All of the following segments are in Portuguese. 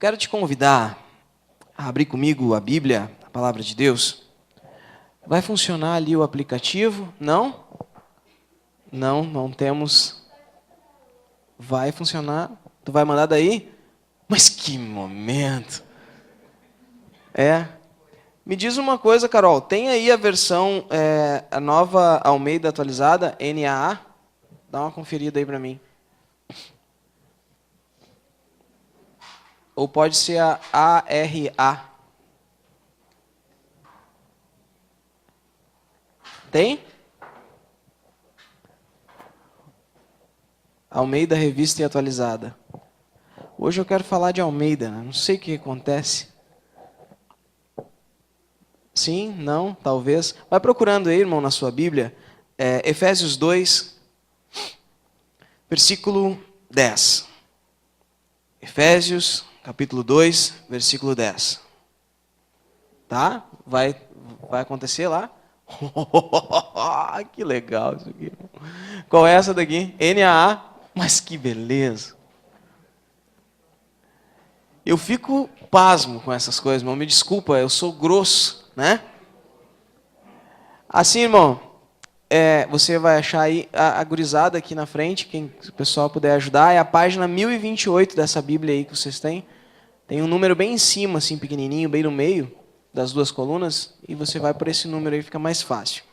quero te convidar a abrir comigo a Bíblia, a Palavra de Deus. Vai funcionar ali o aplicativo? Não? Não temos. Vai funcionar? Tu vai mandar daí? Mas que momento! Me diz uma coisa, Carol. Tem aí a versão, a nova Almeida atualizada, NAA? Dá uma conferida aí para mim. Ou pode ser a ARA. Tem? Almeida Revista e Atualizada. Hoje eu quero falar de Almeida, né? Não sei o que acontece. Sim? Não? Talvez. Vai procurando aí, irmão, na sua Bíblia. Efésios 2, versículo 10. Efésios, capítulo 2, versículo 10. Tá? Vai acontecer lá? Que legal isso aqui. Qual é essa daqui? NAA. Mas que beleza. Eu fico pasmo com essas coisas, irmão. Me desculpa, eu sou grosso, né? Assim, irmão, você vai achar aí a gurizada aqui na frente, se o pessoal puder ajudar, é a página 1028 dessa Bíblia aí que vocês têm. Tem um número bem em cima, assim, pequenininho, bem no meio das duas colunas, e você vai por esse número aí, fica mais fácil.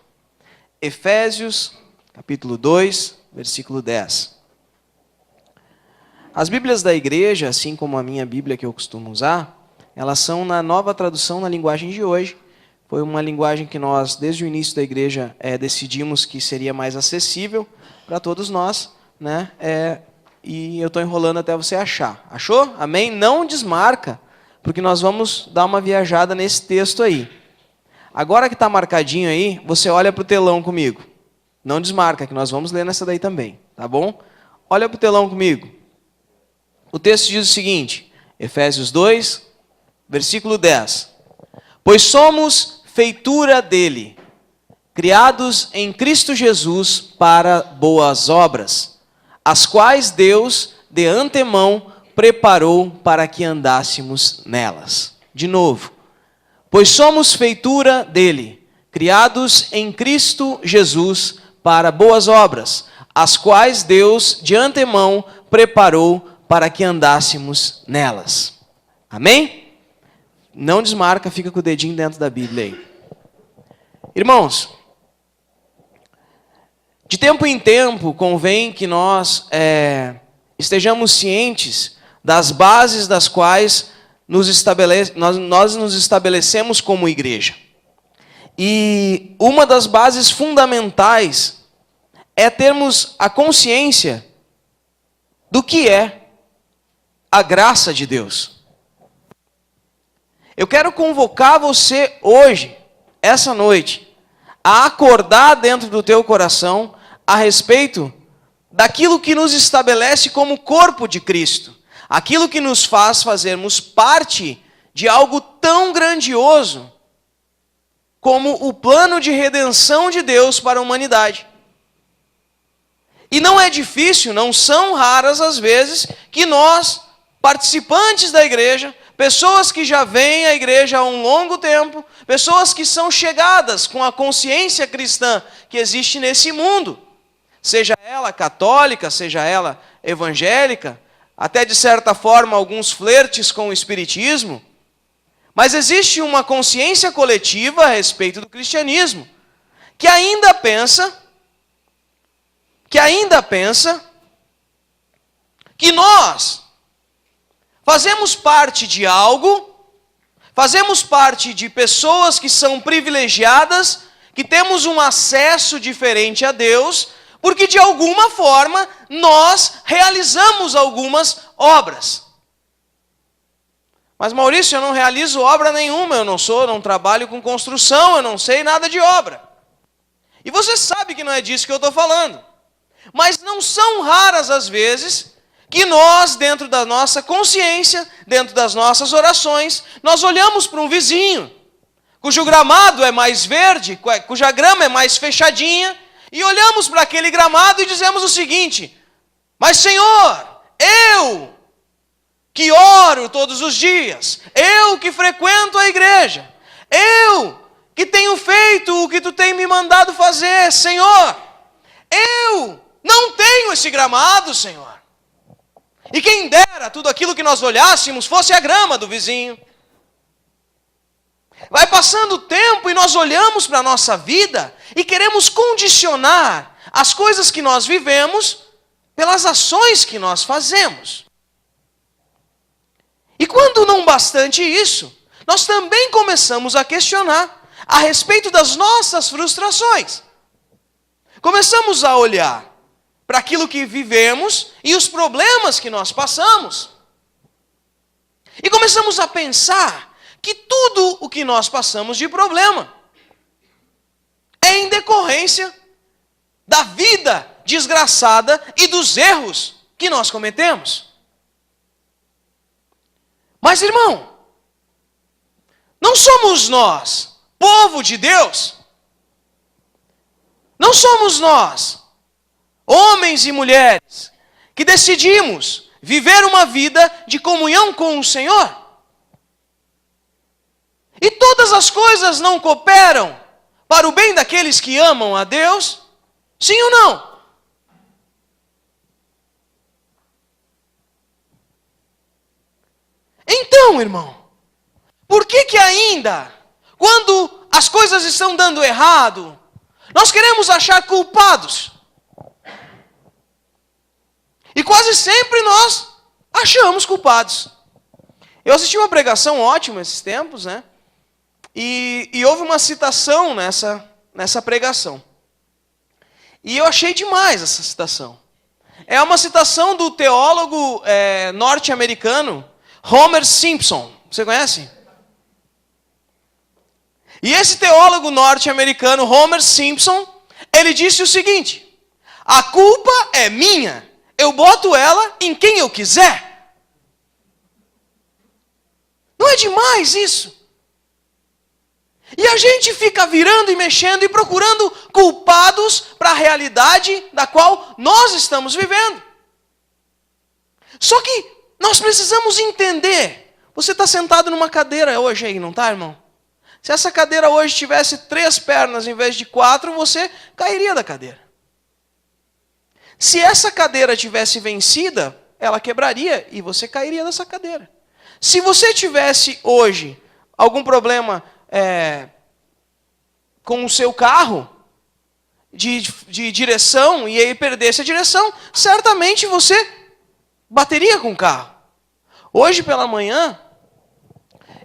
Efésios, capítulo 2, versículo 10. As Bíblias da igreja, assim como a minha Bíblia que eu costumo usar, elas são na nova tradução na linguagem de hoje. Foi uma linguagem que nós, desde o início da igreja, decidimos que seria mais acessível para todos nós, né? E eu estou enrolando até você achar. Achou? Amém? Não desmarca, porque nós vamos dar uma viajada nesse texto aí. Agora que está marcadinho aí, você olha para o telão comigo. Não desmarca, que nós vamos ler nessa daí também, tá bom? Olha para o telão comigo. O texto diz o seguinte, Efésios 2, versículo 10. Pois somos feitura dele, criados em Cristo Jesus para boas obras, as quais Deus, de antemão, preparou para que andássemos nelas. De novo. Pois somos feitura dele, criados em Cristo Jesus para boas obras, as quais Deus, de antemão, preparou para que andássemos nelas. Amém? Não desmarca, fica com o dedinho dentro da Bíblia aí. Irmãos, de tempo em tempo convém que nós estejamos cientes das bases das quais nós nos estabelecemos como igreja. E uma das bases fundamentais é termos a consciência do que é a graça de Deus. Eu quero convocar você hoje, essa noite, a acordar dentro do teu coração a respeito daquilo que nos estabelece como corpo de Cristo. Aquilo que nos faz fazermos parte de algo tão grandioso como o plano de redenção de Deus para a humanidade. E não é difícil, não são raras as vezes que nós, participantes da igreja, pessoas que já vêm à igreja há um longo tempo, pessoas que são chegadas com a consciência cristã que existe nesse mundo, seja ela católica, seja ela evangélica, até de certa forma alguns flertes com o espiritismo, mas existe uma consciência coletiva a respeito do cristianismo, que ainda pensa que nós fazemos parte de algo, fazemos parte de pessoas que são privilegiadas, que temos um acesso diferente a Deus, porque de alguma forma nós realizamos algumas obras. Mas Maurício, eu não realizo obra nenhuma, eu não trabalho com construção, eu não sei nada de obra. E você sabe que não é disso que eu estou falando. Mas não são raras as vezes que nós, dentro da nossa consciência, dentro das nossas orações, nós olhamos para um vizinho, cujo gramado é mais verde, cuja grama é mais fechadinha, e olhamos para aquele gramado e dizemos o seguinte: mas Senhor, eu, que oro todos os dias, eu que frequento a igreja, eu que tenho feito o que tu tem me mandado fazer, Senhor, eu não tenho esse gramado, Senhor. E quem dera tudo aquilo que nós olhássemos fosse a grama do vizinho. Vai passando o tempo e nós olhamos para a nossa vida e queremos condicionar as coisas que nós vivemos pelas ações que nós fazemos. E quando não bastante isso, nós também começamos a questionar a respeito das nossas frustrações. Começamos a olhar para aquilo que vivemos e os problemas que nós passamos. E começamos a pensar que tudo o que nós passamos de problema é em decorrência da vida desgraçada e dos erros que nós cometemos. Mas, irmão, não somos nós, povo de Deus, não somos nós, homens e mulheres, que decidimos viver uma vida de comunhão com o Senhor. E todas as coisas não cooperam para o bem daqueles que amam a Deus? Sim ou não? Então, irmão, por que ainda, quando as coisas estão dando errado, nós queremos achar culpados? E quase sempre nós achamos culpados. Eu assisti uma pregação ótima esses tempos, né? E houve uma citação nessa pregação. E eu achei demais essa citação. É uma citação do teólogo norte-americano Homer Simpson. Você conhece? E esse teólogo norte-americano Homer Simpson, ele disse o seguinte: a culpa é minha, eu boto ela em quem eu quiser. Não é demais isso? E a gente fica virando e mexendo e procurando culpados para a realidade da qual nós estamos vivendo. Só que nós precisamos entender. Você está sentado numa cadeira hoje aí, não está, irmão? Se essa cadeira hoje tivesse 3 pernas em vez de 4, você cairia da cadeira. Se essa cadeira tivesse vencida, ela quebraria e você cairia dessa cadeira. Se você tivesse hoje algum problema com o seu carro de direção e aí perdesse a direção, certamente você bateria com o carro. Hoje pela manhã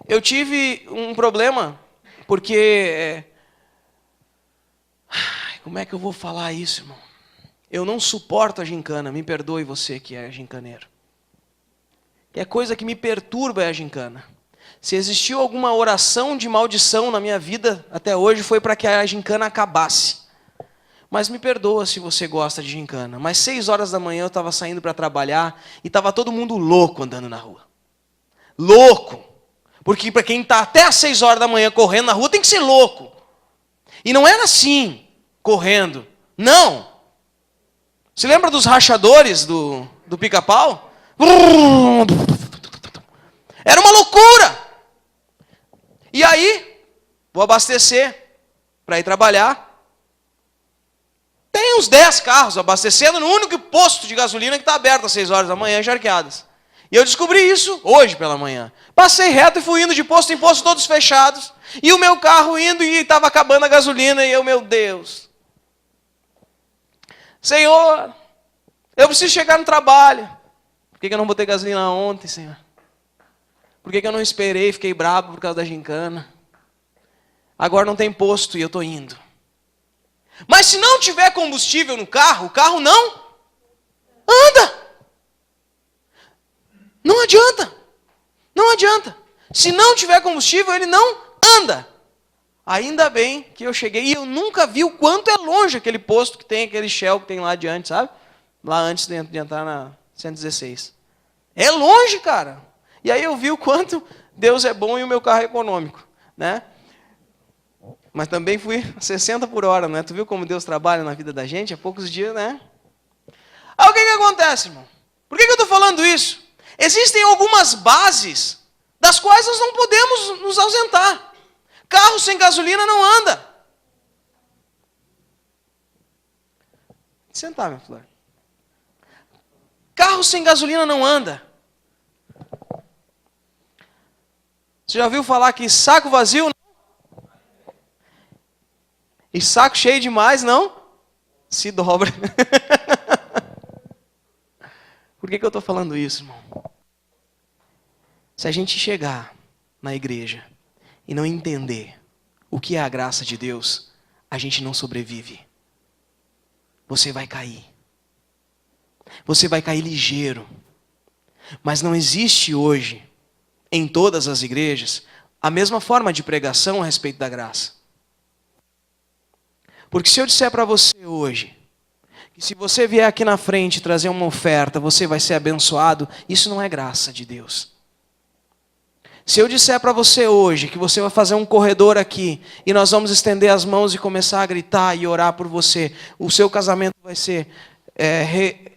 eu tive um problema porque como é que eu vou falar isso, irmão? Eu não suporto a gincana, me perdoe você que é gincaneiro. E a coisa que me perturba é a gincana. Se existiu alguma oração de maldição na minha vida até hoje, foi para que a gincana acabasse. Mas me perdoa se você gosta de gincana. Mas 6 horas da manhã eu estava saindo para trabalhar e estava todo mundo louco andando na rua. Louco! Porque para quem está até às 6 horas da manhã correndo na rua tem que ser louco. E não era assim, correndo. Não! Se lembra dos rachadores do pica-pau? Era uma loucura! E aí, vou abastecer para ir trabalhar. Tem uns 10 carros abastecendo no único posto de gasolina que está aberto às 6 horas da manhã, encharqueadas. E eu descobri isso hoje pela manhã. Passei reto e fui indo de posto em posto, todos fechados. E o meu carro indo e estava acabando a gasolina. E eu, meu Deus. Senhor, eu preciso chegar no trabalho. Por que eu não botei gasolina ontem, Senhor? Por que eu não esperei, fiquei bravo por causa da gincana? Agora não tem posto e eu estou indo. Mas se não tiver combustível no carro, o carro não anda. Não adianta. Não adianta. Se não tiver combustível, ele não anda. Ainda bem que eu cheguei. E eu nunca vi o quanto é longe aquele posto que tem, aquele Shell que tem lá adiante, sabe? Lá antes de entrar na 116. É longe, cara. E aí eu vi o quanto Deus é bom e o meu carro é econômico, né? Mas também fui a 60 por hora, né? Tu viu como Deus trabalha na vida da gente? Há poucos dias, né? Aí o que acontece, irmão? Por que eu estou falando isso? Existem algumas bases das quais nós não podemos nos ausentar. Carro sem gasolina não anda. Sentar, minha flor. Carro sem gasolina não anda. Você já ouviu falar que saco vazio não? E saco cheio demais não? Se dobra. Por que eu estou falando isso, irmão? Se a gente chegar na igreja e não entender o que é a graça de Deus, a gente não sobrevive. Você vai cair. Você vai cair ligeiro. Mas não existe hoje, em todas as igrejas, a mesma forma de pregação a respeito da graça. Porque se eu disser para você hoje, que se você vier aqui na frente trazer uma oferta, você vai ser abençoado, isso não é graça de Deus. Se eu disser para você hoje que você vai fazer um corredor aqui e nós vamos estender as mãos e começar a gritar e orar por você, o seu casamento vai ser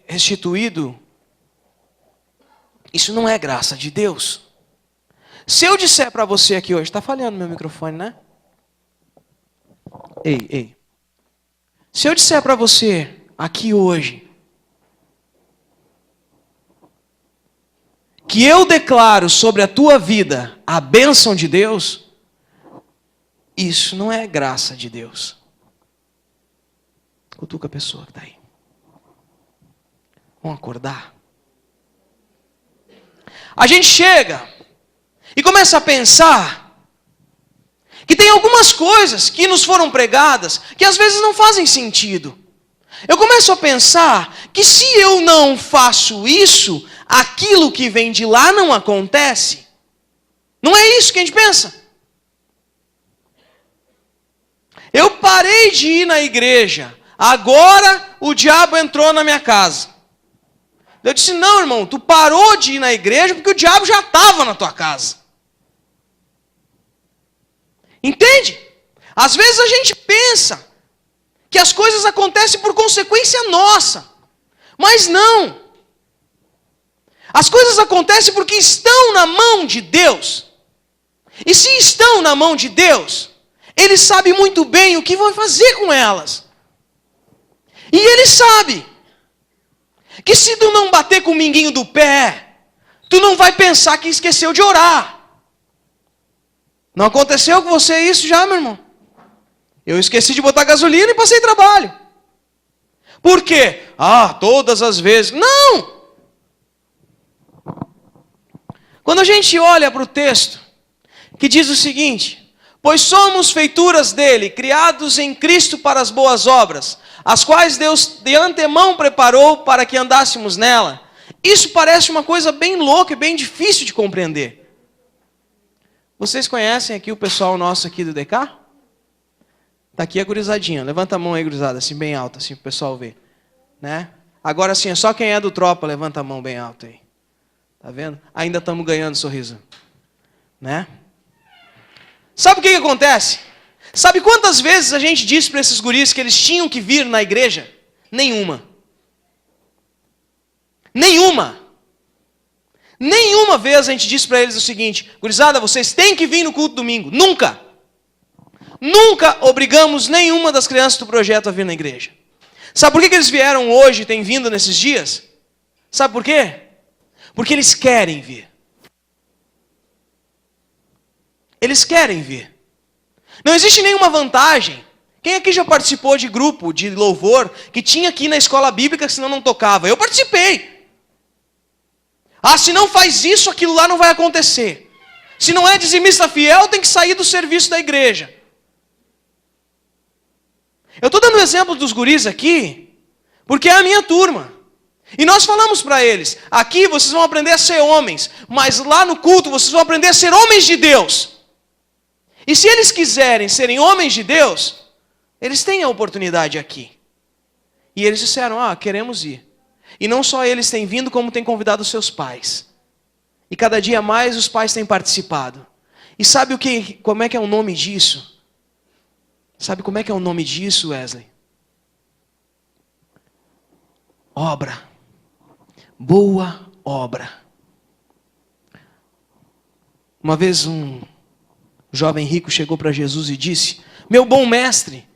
restituído, isso não é graça de Deus. Se eu disser para você aqui hoje, está falhando meu microfone, né? Ei. Se eu disser para você aqui hoje que eu declaro sobre a tua vida a bênção de Deus, isso não é graça de Deus. Cutuca a pessoa que está aí. Vamos acordar? A gente chega e começa a pensar que tem algumas coisas que nos foram pregadas que às vezes não fazem sentido. Eu começo a pensar que se eu não faço isso, aquilo que vem de lá não acontece. Não é isso que a gente pensa. Eu parei de ir na igreja, agora o diabo entrou na minha casa. Eu disse, não, irmão, tu parou de ir na igreja porque o diabo já estava na tua casa. Entende? Às vezes a gente pensa que as coisas acontecem por consequência nossa. Mas não. As coisas acontecem porque estão na mão de Deus. E se estão na mão de Deus, Ele sabe muito bem o que vai fazer com elas. E Ele sabe que se tu não bater com o minguinho do pé, tu não vai pensar que esqueceu de orar. Não aconteceu com você isso já, meu irmão? Eu esqueci de botar gasolina e passei trabalho. Por quê? Todas as vezes. Não! Quando a gente olha para o texto, que diz o seguinte: pois somos feituras dele, criados em Cristo para as boas obras, as quais Deus de antemão preparou para que andássemos nela. Isso parece uma coisa bem louca e bem difícil de compreender. Vocês conhecem aqui o pessoal nosso aqui do DK? Está aqui a gurizadinha. Levanta a mão aí, gurizada, assim bem alta, assim para o pessoal ver. Né? Agora sim, só quem é do tropa, levanta a mão bem alta aí. Tá vendo? Ainda estamos ganhando sorriso. Né? Sabe o que acontece? Sabe quantas vezes a gente disse para esses guris que eles tinham que vir na igreja? Nenhuma. Nenhuma vez a gente disse para eles o seguinte: gurizada, vocês têm que vir no culto domingo. Nunca obrigamos nenhuma das crianças do projeto a vir na igreja. Sabe por que eles vieram hoje e têm vindo nesses dias? Sabe por quê? Porque eles querem vir. Eles querem vir. Não existe nenhuma vantagem. Quem aqui já participou de grupo de louvor que tinha aqui na escola bíblica, senão não tocava? Eu participei. Se não faz isso, aquilo lá não vai acontecer. Se não é dizimista fiel, tem que sair do serviço da igreja. Eu estou dando exemplo dos guris aqui, porque é a minha turma. E nós falamos para eles, aqui vocês vão aprender a ser homens, mas lá no culto vocês vão aprender a ser homens de Deus. E se eles quiserem serem homens de Deus, eles têm a oportunidade aqui. E eles disseram, queremos ir. E não só eles têm vindo, como têm convidado os seus pais. E cada dia mais os pais têm participado. E sabe como é que é o nome disso? Sabe como é que é o nome disso, Wesley? Obra. Boa obra. Uma vez um jovem rico chegou para Jesus e disse: meu bom mestre.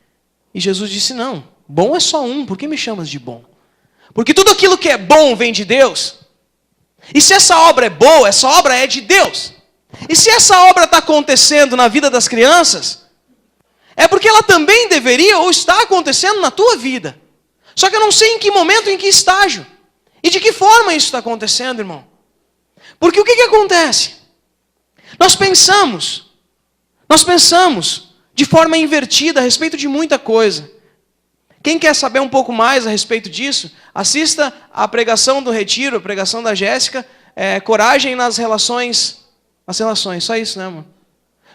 E Jesus disse: não, bom é só um, por que me chamas de bom? Porque tudo aquilo que é bom vem de Deus. E se essa obra é boa, essa obra é de Deus. E se essa obra está acontecendo na vida das crianças, é porque ela também deveria ou está acontecendo na tua vida. Só que eu não sei em que momento, em que estágio. E de que forma isso está acontecendo, irmão. Porque o que acontece? Nós pensamos de forma invertida a respeito de muita coisa. Quem quer saber um pouco mais a respeito disso, assista a pregação do Retiro, a pregação da Jéssica, Coragem nas Relações. As relações, só isso, né, mano?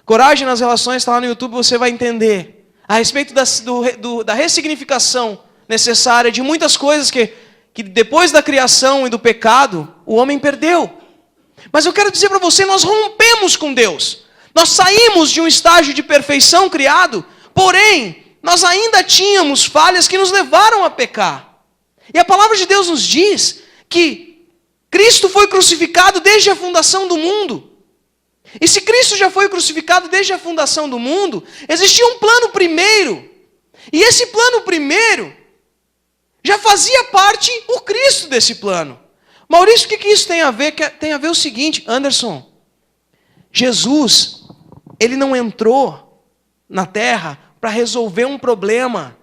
Coragem nas Relações, está lá no YouTube, você vai entender. A respeito da ressignificação necessária de muitas coisas que depois da criação e do pecado, o homem perdeu. Mas eu quero dizer para você, nós rompemos com Deus. Nós saímos de um estágio de perfeição criado, porém, nós ainda tínhamos falhas que nos levaram a pecar. E a palavra de Deus nos diz que Cristo foi crucificado desde a fundação do mundo. E se Cristo já foi crucificado desde a fundação do mundo, existia um plano primeiro. E esse plano primeiro já fazia parte o Cristo desse plano. Maurício, o que isso tem a ver? Tem a ver o seguinte, Anderson. Jesus, ele não entrou na terra para resolver um problema.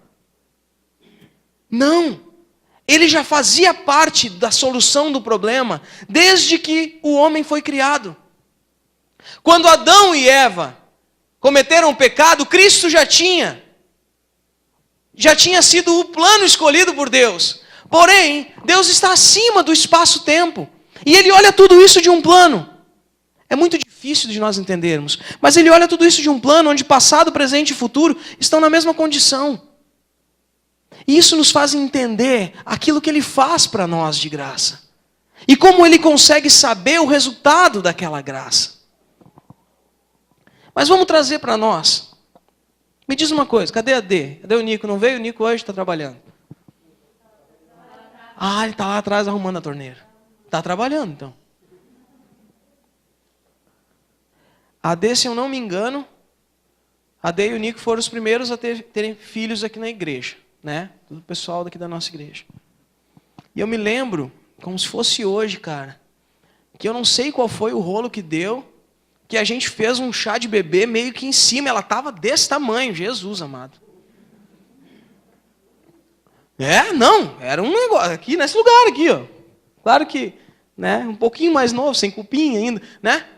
Não. Ele já fazia parte da solução do problema desde que o homem foi criado. Quando Adão e Eva cometeram o pecado, Cristo já tinha sido o plano escolhido por Deus. Porém, Deus está acima do espaço-tempo. E Ele olha tudo isso de um plano. É muito difícil de nós entendermos. Mas Ele olha tudo isso de um plano onde passado, presente e futuro estão na mesma condição. E isso nos faz entender aquilo que Ele faz para nós de graça. E como Ele consegue saber o resultado daquela graça. Mas vamos trazer para nós. Me diz uma coisa, cadê a D? Cadê o Nico? Não veio? O Nico hoje está trabalhando. Ah, ele está lá atrás arrumando a torneira. Está trabalhando, então. A D, se eu não me engano, a D e o Nico foram os primeiros a terem filhos aqui na igreja. Né? Do pessoal daqui da nossa igreja. E eu me lembro, como se fosse hoje, cara, que eu não sei qual foi o rolo que deu, que a gente fez um chá de bebê meio que em cima, ela estava desse tamanho, Jesus amado. Não, era um negócio, aqui nesse lugar aqui, ó. Claro que, né, um pouquinho mais novo, sem cupim ainda, né?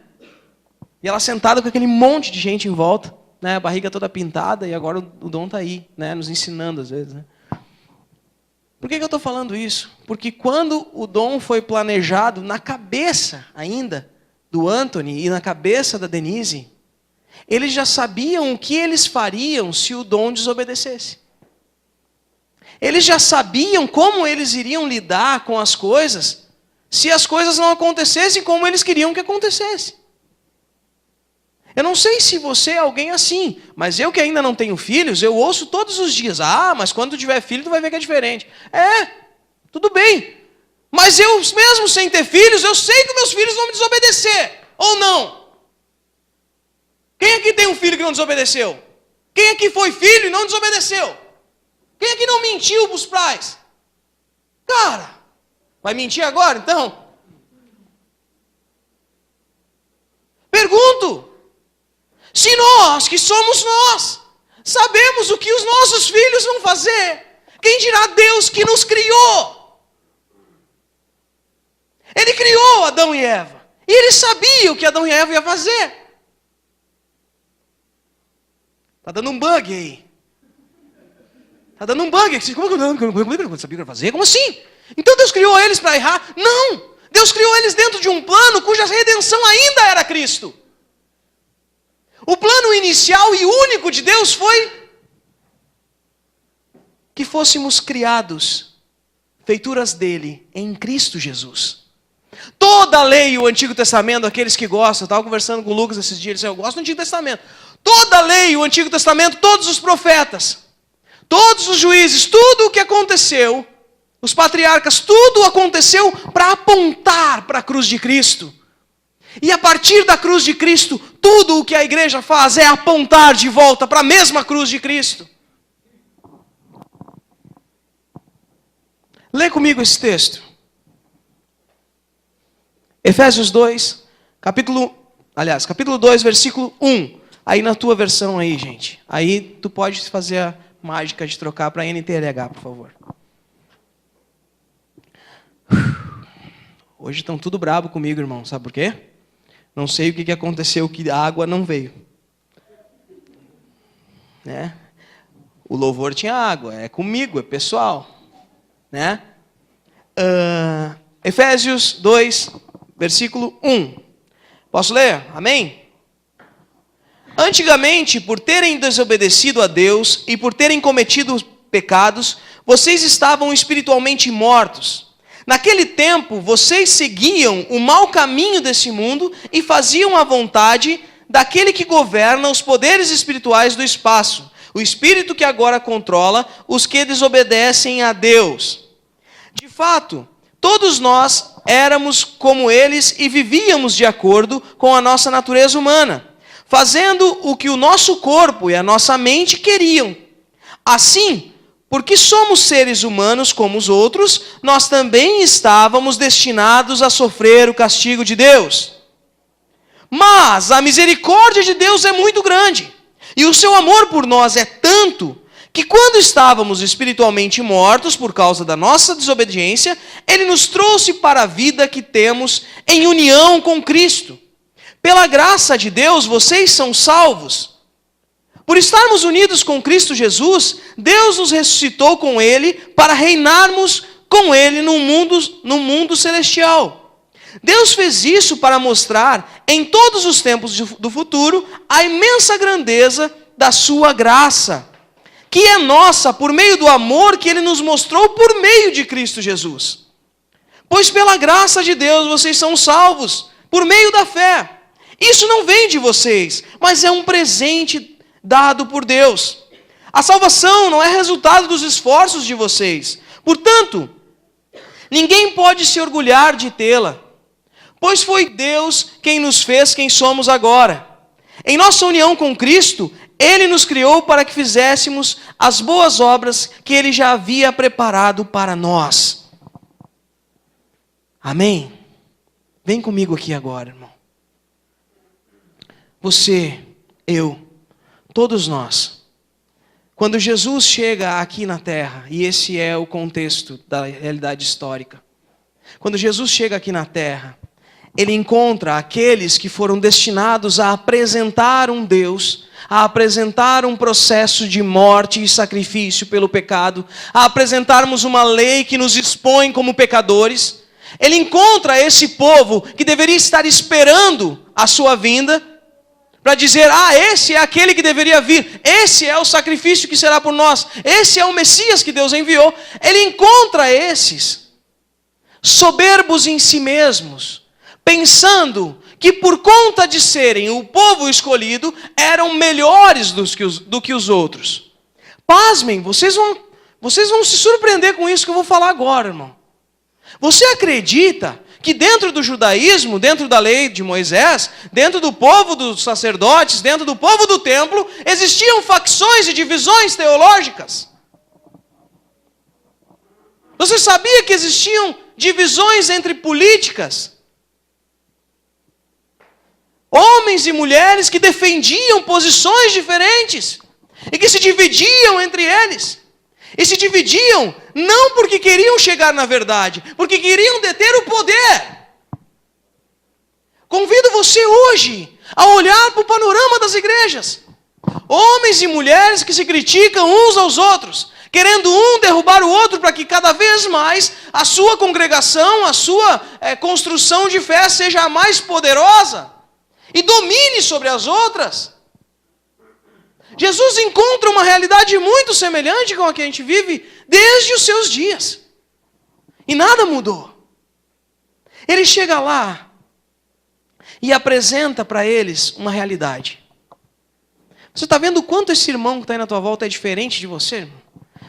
E ela sentada com aquele monte de gente em volta, né, a barriga toda pintada, e agora o Dom está aí, né, nos ensinando às vezes. Né? Por que eu estou falando isso? Porque quando o Dom foi planejado, na cabeça ainda do Anthony e na cabeça da Denise, eles já sabiam o que eles fariam se o Dom desobedecesse. Eles já sabiam como eles iriam lidar com as coisas se as coisas não acontecessem como eles queriam que acontecesse. Eu não sei se você é alguém assim, mas eu que ainda não tenho filhos, eu ouço todos os dias, mas quando tu tiver filho tu vai ver que é diferente. Tudo bem, mas eu mesmo sem ter filhos, eu sei que meus filhos vão me desobedecer, ou não? Quem aqui tem um filho que não desobedeceu? Quem aqui foi filho e não desobedeceu? Quem aqui não mentiu para os pais? Cara, vai mentir agora então? Pergunto. Se nós, que somos nós, sabemos o que os nossos filhos vão fazer, quem dirá Deus que nos criou? Ele criou Adão e Eva. E ele sabia o que Adão e Eva iam fazer. Está dando um bug aí. Está dando um bug. Como é que eu não sabia o que ia fazer? Como assim? Então Deus criou eles para errar? Não! Deus criou eles dentro de um plano cuja redenção ainda era Cristo. O plano inicial e único de Deus foi que fôssemos criados, feituras dele, em Cristo Jesus. Toda a lei e o Antigo Testamento, aqueles que gostam, eu estava conversando com o Lucas esses dias, ele disse, eu gosto do Antigo Testamento. Toda a lei e o Antigo Testamento, todos os profetas, todos os juízes, tudo o que aconteceu, os patriarcas, tudo aconteceu para apontar para a cruz de Cristo. E a partir da cruz de Cristo, tudo o que a igreja faz é apontar de volta para a mesma cruz de Cristo. Lê comigo esse texto. Efésios 2, capítulo 2, versículo 1. Aí na tua versão aí, gente. Aí tu pode fazer a mágica de trocar para NTLH, por favor. Hoje estão tudo brabo comigo, irmão. Sabe por quê? Não sei o que aconteceu, que a água não veio. Né? O louvor tinha água, é comigo, é pessoal. Né? Efésios 2, versículo 1. Posso ler? Amém? Antigamente, por terem desobedecido a Deus e por terem cometido pecados, vocês estavam espiritualmente mortos. Naquele tempo, vocês seguiam o mau caminho desse mundo e faziam a vontade daquele que governa os poderes espirituais do espaço, o espírito que agora controla os que desobedecem a Deus. De fato, todos nós éramos como eles e vivíamos de acordo com a nossa natureza humana, fazendo o que o nosso corpo e a nossa mente queriam. Assim, porque somos seres humanos como os outros, nós também estávamos destinados a sofrer o castigo de Deus. Mas a misericórdia de Deus é muito grande, e o seu amor por nós é tanto, que quando estávamos espiritualmente mortos por causa da nossa desobediência, Ele nos trouxe para a vida que temos em união com Cristo. Pela graça de Deus, vocês são salvos. Por estarmos unidos com Cristo Jesus, Deus nos ressuscitou com Ele para reinarmos com Ele no mundo celestial. Deus fez isso para mostrar em todos os tempos do futuro a imensa grandeza da sua graça, que é nossa por meio do amor que Ele nos mostrou por meio de Cristo Jesus. Pois pela graça de Deus vocês são salvos, por meio da fé. Isso não vem de vocês, mas é um presente dado por Deus. A salvação não é resultado dos esforços de vocês. Portanto, ninguém pode se orgulhar de tê-la, pois foi Deus quem nos fez quem somos agora. Em nossa união com Cristo, Ele nos criou para que fizéssemos as boas obras que Ele já havia preparado para nós. Amém? Vem comigo aqui agora, irmão. Você, eu, todos nós. Quando Jesus chega aqui na terra, e esse é o contexto da realidade histórica. Quando Jesus chega aqui na terra, Ele encontra aqueles que foram destinados a apresentar um Deus, a apresentar um processo de morte e sacrifício pelo pecado, a apresentarmos uma lei que nos expõe como pecadores. Ele encontra esse povo que deveria estar esperando a sua vinda, para dizer, esse é aquele que deveria vir, esse é o sacrifício que será por nós, esse é o Messias que Deus enviou. Ele encontra esses, soberbos em si mesmos, pensando que por conta de serem o povo escolhido, eram melhores do que os outros. Pasmem, vocês vão se surpreender com isso que eu vou falar agora, irmão. Você acredita que dentro do judaísmo, dentro da lei de Moisés, dentro do povo dos sacerdotes, dentro do povo do templo, existiam facções e divisões teológicas? Você sabia que existiam divisões entre políticas? Homens e mulheres que defendiam posições diferentes e que se dividiam entre eles. E se dividiam não porque queriam chegar na verdade, porque queriam deter o poder. Convido você hoje a olhar para o panorama das igrejas. Homens e mulheres que se criticam uns aos outros, querendo um derrubar o outro para que cada vez mais a sua congregação, a sua construção de fé seja a mais poderosa e domine sobre as outras. Jesus encontra uma realidade muito semelhante com a que a gente vive desde os seus dias. E nada mudou. Ele chega lá e apresenta para eles uma realidade. Você está vendo o quanto esse irmão que está aí na tua volta é diferente de você, irmão?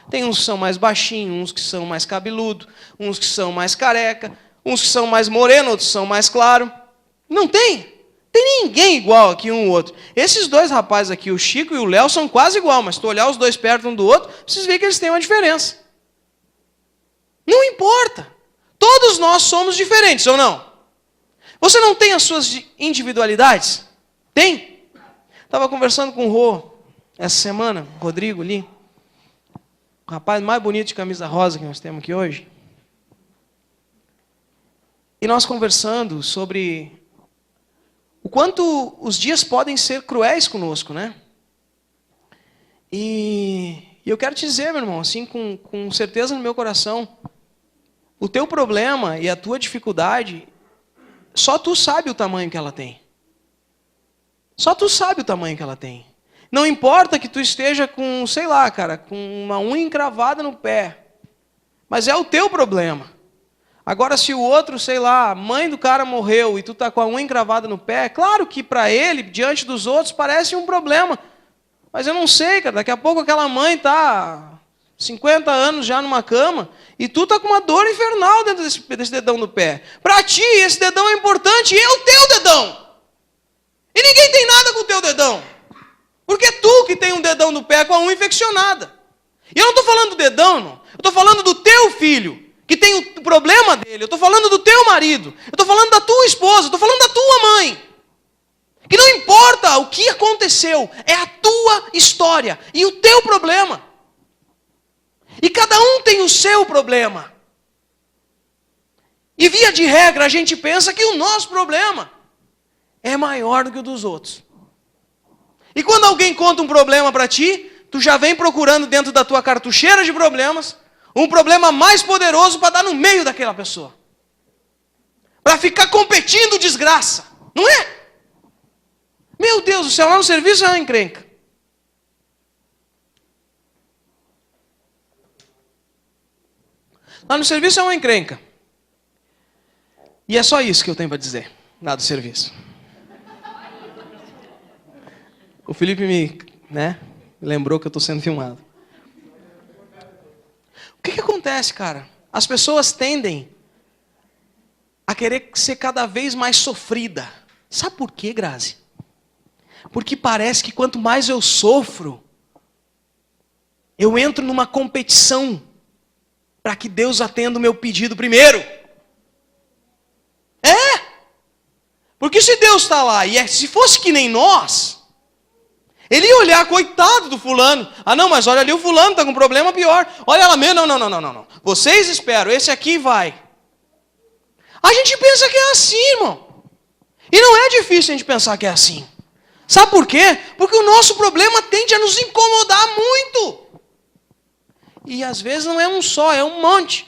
Tem uns que são mais baixinhos, uns que são mais cabeludos, uns que são mais careca, uns que são mais morenos, outros são mais claros. Não tem? Tem ninguém igual aqui um ao outro. Esses dois rapazes aqui, o Chico e o Léo, são quase igual, mas se tu olhar os dois perto um do outro, vocês veem que eles têm uma diferença. Não importa. Todos nós somos diferentes, ou não? Você não tem as suas individualidades? Tem? Estava conversando com o Rô essa semana, o Rodrigo ali, o rapaz mais bonito de camisa rosa que nós temos aqui hoje. E nós conversando sobre o quanto os dias podem ser cruéis conosco, né? E eu quero te dizer, meu irmão, assim, com certeza no meu coração, o teu problema e a tua dificuldade, só tu sabe o tamanho que ela tem. Só tu sabe o tamanho que ela tem. Não importa que tu esteja com, sei lá, cara, com uma unha encravada no pé, mas é o teu problema. Agora, se o outro, sei lá, a mãe do cara morreu e tu tá com a unha encravada no pé, claro que para ele, diante dos outros, parece um problema. Mas eu não sei, cara, daqui a pouco aquela mãe tá 50 anos já numa cama e tu tá com uma dor infernal dentro desse dedão do pé. Para ti, esse dedão é importante e é o teu dedão. E ninguém tem nada com o teu dedão. Porque é tu que tem um dedão no pé com a unha infeccionada. E eu não estou falando do dedão, não. Eu estou falando do teu filho, que tem o problema dele. Eu estou falando do teu marido. Eu estou falando da tua esposa. Eu estou falando da tua mãe. Que não importa o que aconteceu, é a tua história e o teu problema. E cada um tem o seu problema. E via de regra, a gente pensa que o nosso problema é maior do que o dos outros. E quando alguém conta um problema para ti, tu já vem procurando dentro da tua cartucheira de problemas um problema mais poderoso para dar no meio daquela pessoa. Para ficar competindo desgraça. Não é? Meu Deus do céu, lá no serviço é uma encrenca. Lá no serviço é uma encrenca. E é só isso que eu tenho para dizer, lá do serviço. O Felipe me lembrou que eu estou sendo filmado. O que acontece, cara? As pessoas tendem a querer ser cada vez mais sofrida. Sabe por quê, Grazi? Porque parece que quanto mais eu sofro, eu entro numa competição para que Deus atenda o meu pedido primeiro. É! Porque se Deus está lá e se fosse que nem nós, ele ia olhar, coitado do fulano. Ah não, mas olha ali o fulano, está com um problema pior. Olha lá mesmo, não. Vocês esperam, esse aqui vai. A gente pensa que é assim, irmão. E não é difícil a gente pensar que é assim. Sabe por quê? Porque o nosso problema tende a nos incomodar muito. E às vezes não é um só, é um monte.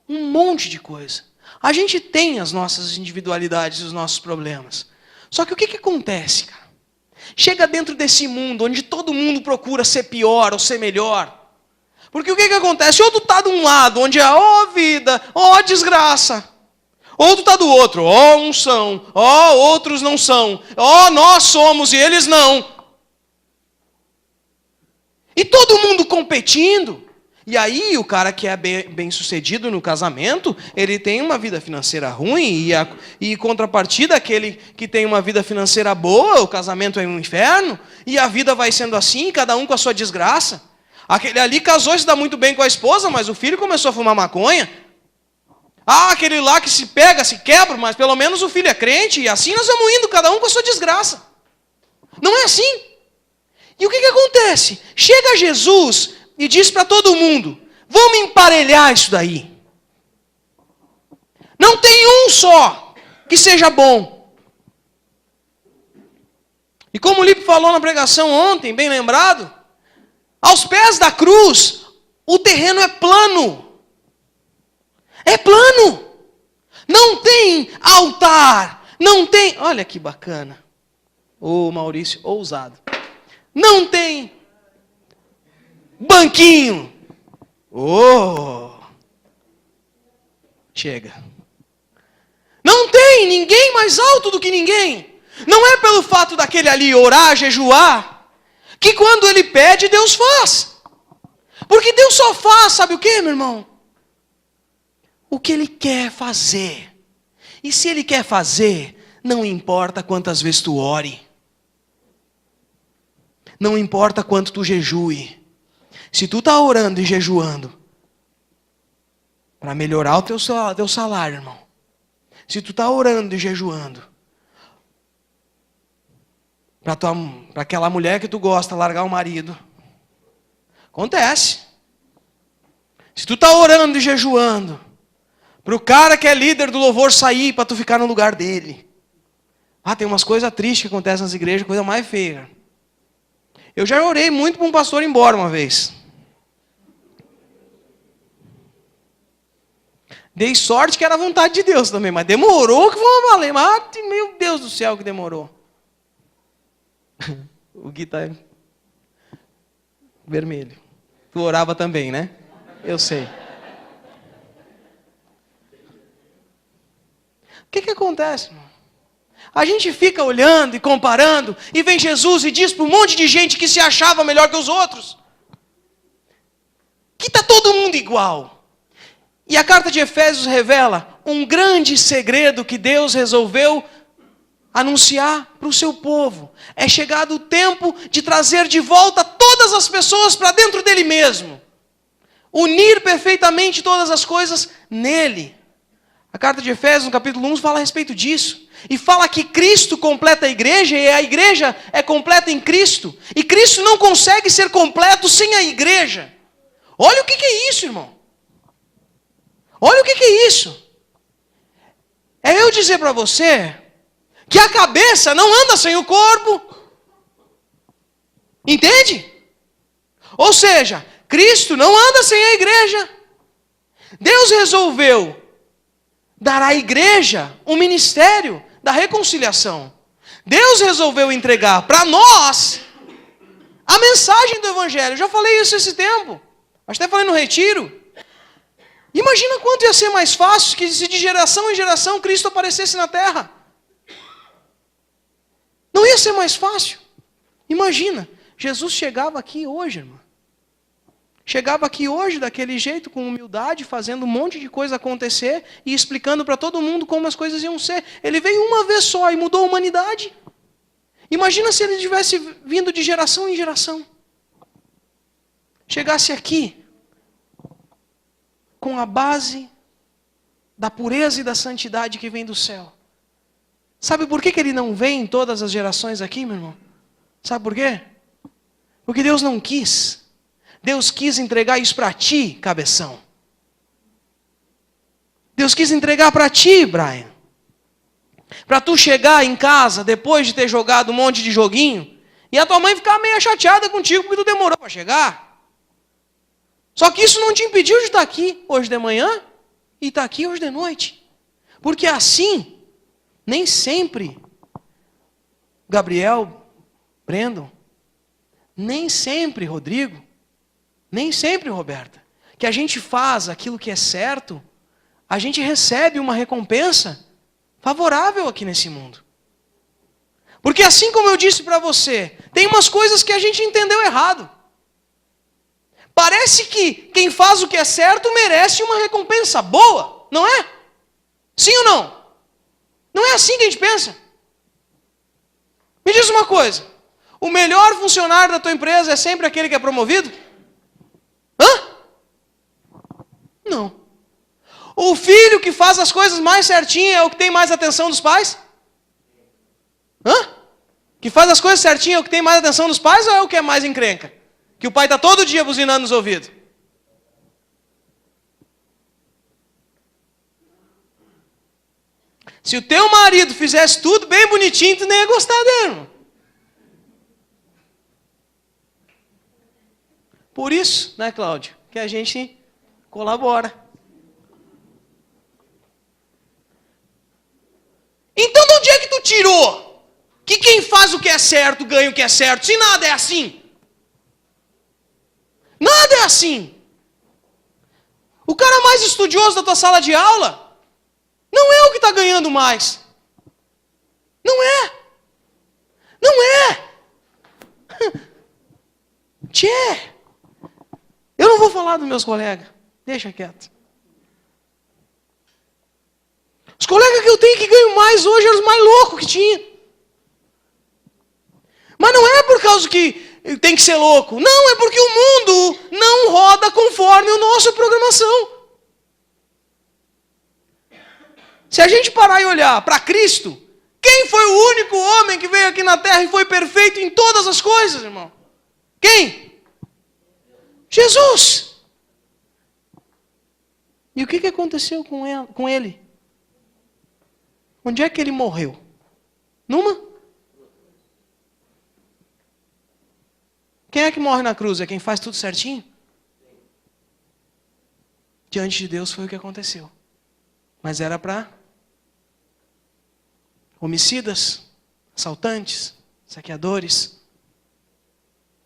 Um monte de coisa. A gente tem as nossas individualidades e os nossos problemas. Só que o que acontece, cara? Chega dentro desse mundo onde todo mundo procura ser pior ou ser melhor. Porque o que acontece? Ou tu tá de um lado, onde é ó vida, ó desgraça. Ou tu tá do outro, ó uns são, ó outros não são. Ó nós somos e eles não. E todo mundo competindo. E aí o cara que é bem sucedido no casamento, ele tem uma vida financeira ruim. E contrapartida, aquele que tem uma vida financeira boa, o casamento é um inferno. E a vida vai sendo assim, cada um com a sua desgraça. Aquele ali casou e se dá muito bem com a esposa, mas o filho começou a fumar maconha. Ah, aquele lá que se pega, se quebra, mas pelo menos o filho é crente. E assim nós vamos indo, cada um com a sua desgraça. Não é assim. E o que acontece? Chega Jesus e diz para todo mundo, vamos emparelhar isso daí. Não tem um só que seja bom. E como o Lipe falou na pregação ontem, bem lembrado, aos pés da cruz, o terreno é plano. É plano. Não tem altar. Não tem... Olha que bacana. Ô Maurício, ousado. Não tem banquinho. Oh. Chega. Não tem ninguém mais alto do que ninguém. Não é pelo fato daquele ali orar, jejuar, que quando ele pede, Deus faz. Porque Deus só faz, sabe o que, meu irmão? O que Ele quer fazer. E se Ele quer fazer, não importa quantas vezes tu ore. Não importa quanto tu jejue. Se tu está orando e jejuando para melhorar o teu salário, irmão. Se tu está orando e jejuando para aquela mulher que tu gosta largar o marido, acontece. Se tu está orando e jejuando para o cara que é líder do louvor sair para tu ficar no lugar dele. Tem umas coisas tristes que acontecem nas igrejas, coisa mais feia. Eu já orei muito para um pastor ir embora uma vez. Dei sorte que era a vontade de Deus também, mas demorou que foi uma valer. Mas, meu Deus do céu, que demorou. O Gui tá vermelho. Tu orava também, né? Eu sei. O que acontece, irmão? A gente fica olhando e comparando, e vem Jesus e diz para um monte de gente que se achava melhor que os outros, que está todo mundo igual. E a carta de Efésios revela um grande segredo que Deus resolveu anunciar para o seu povo. É chegado o tempo de trazer de volta todas as pessoas para dentro dele mesmo. Unir perfeitamente todas as coisas nele. A carta de Efésios, no capítulo 1, fala a respeito disso. E fala que Cristo completa a igreja, e a igreja é completa em Cristo. E Cristo não consegue ser completo sem a igreja. Olha o que é isso, irmão. Olha o que é isso. É eu dizer para você que a cabeça não anda sem o corpo. Entende? Ou seja, Cristo não anda sem a igreja. Deus resolveu dar à igreja um ministério da reconciliação. Deus resolveu entregar para nós a mensagem do Evangelho. Eu já falei isso esse tempo. Até falei no retiro. Imagina quanto ia ser mais fácil que se de geração em geração Cristo aparecesse na terra. Não ia ser mais fácil. Imagina, Jesus chegava aqui hoje, irmão. Chegava aqui hoje daquele jeito, com humildade, fazendo um monte de coisa acontecer e explicando para todo mundo como as coisas iam ser. Ele veio uma vez só e mudou a humanidade. Imagina se ele tivesse vindo de geração em geração. Chegasse aqui com a base da pureza e da santidade que vem do céu. Sabe por que ele não vem em todas as gerações aqui, meu irmão? Sabe por quê? Porque Deus não quis. Deus quis entregar isso para ti, cabeção. Deus quis entregar para ti, Brian. Para tu chegar em casa, depois de ter jogado um monte de joguinho, e a tua mãe ficar meio chateada contigo porque tu demorou para chegar. Só que isso não te impediu de estar aqui hoje de manhã e estar aqui hoje de noite. Porque assim, nem sempre, Gabriel, Brandon, nem sempre, Rodrigo, nem sempre, Roberta, que a gente faz aquilo que é certo, a gente recebe uma recompensa favorável aqui nesse mundo. Porque assim como eu disse para você, tem umas coisas que a gente entendeu errado. Parece que quem faz o que é certo merece uma recompensa boa, não é? Sim ou não? Não é assim que a gente pensa? Me diz uma coisa, o melhor funcionário da tua empresa é sempre aquele que é promovido? Não. O filho que faz as coisas mais certinho é o que tem mais atenção dos pais? Que faz as coisas certinho é o que tem mais atenção dos pais ou é o que é mais encrenca? Que o pai está todo dia buzinando nos ouvidos? Se o teu marido fizesse tudo bem bonitinho, tu nem ia gostar dele, irmão. Por isso, né, Cláudio, que a gente colabora. Então, de onde é que tu tirou que quem faz o que é certo ganha o que é certo? Se nada é assim. Nada é assim. O cara mais estudioso da tua sala de aula não é o que está ganhando mais. Não é. Não é. Tchê. Eu não vou falar dos meus colegas. Deixa quieto. Os colegas que eu tenho que ganham mais hoje eram os mais loucos que tinha. Mas não é por causa que tem que ser louco. Não, é porque o mundo não roda conforme a nossa programação. Se a gente parar e olhar para Cristo, quem foi o único homem que veio aqui na terra e foi perfeito em todas as coisas, irmão? Quem? Jesus. E o que aconteceu com ele? Onde é que ele morreu? Numa? Quem é que morre na cruz? É quem faz tudo certinho? Diante de Deus foi o que aconteceu. Mas era para homicidas, assaltantes, saqueadores.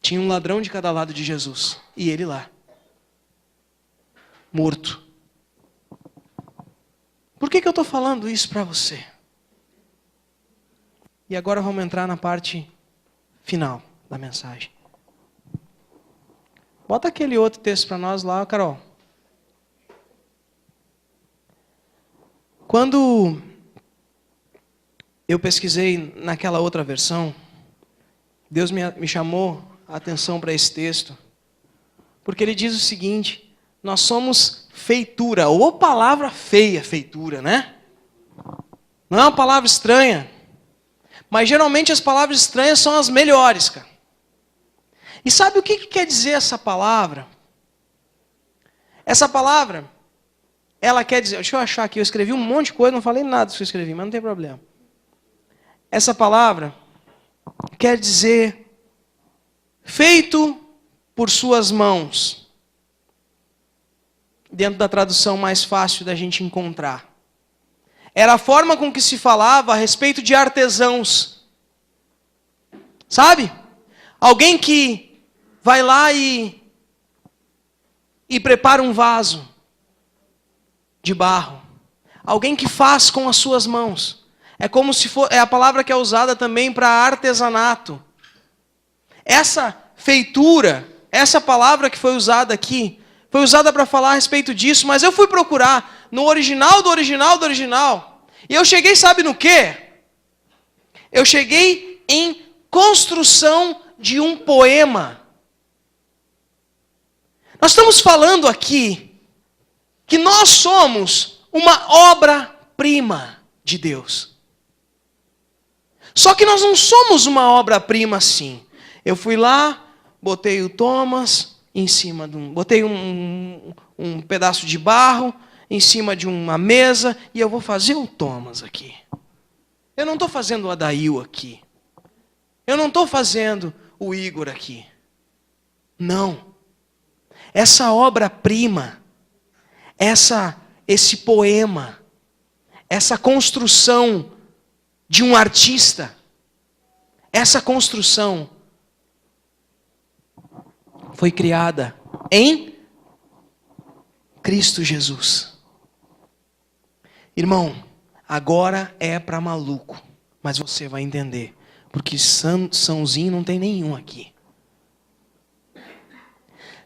Tinha um ladrão de cada lado de Jesus. E ele lá. Morto. Por que eu estou falando isso para você? E agora vamos entrar na parte final da mensagem. Bota aquele outro texto para nós lá, Carol. Quando eu pesquisei naquela outra versão, Deus me chamou a atenção para esse texto, porque ele diz o seguinte: nós somos feitura, ou palavra feia, feitura, né? Não é uma palavra estranha, mas geralmente as palavras estranhas são as melhores, cara. E sabe o que quer dizer essa palavra? Essa palavra, ela quer dizer, deixa eu achar aqui, eu escrevi um monte de coisa, não falei nada do que eu escrevi, mas não tem problema. Essa palavra quer dizer feito por suas mãos. Dentro da tradução mais fácil da gente encontrar. Era a forma com que se falava a respeito de artesãos. Sabe? Alguém que vai lá e prepara um vaso de barro. Alguém que faz com as suas mãos. É como se for, é a palavra que é usada também para artesanato. Essa feitura, essa palavra que foi usada aqui, foi usada para falar a respeito disso, mas eu fui procurar no original do original do original. E eu cheguei, sabe no quê? Eu cheguei em construção de um poema. Nós estamos falando aqui que nós somos uma obra-prima de Deus. Só que nós não somos uma obra-prima assim. Eu fui lá, botei o Thomas em cima de botei um pedaço de barro em cima de uma mesa e eu vou fazer o Thomas aqui. Eu não estou fazendo o Adail aqui. Eu não estou fazendo o Igor aqui. Não. Essa obra-prima, esse poema, essa construção de um artista, essa construção foi criada em Cristo Jesus. Irmão, agora é para maluco, mas você vai entender, porque sãozinho não tem nenhum aqui.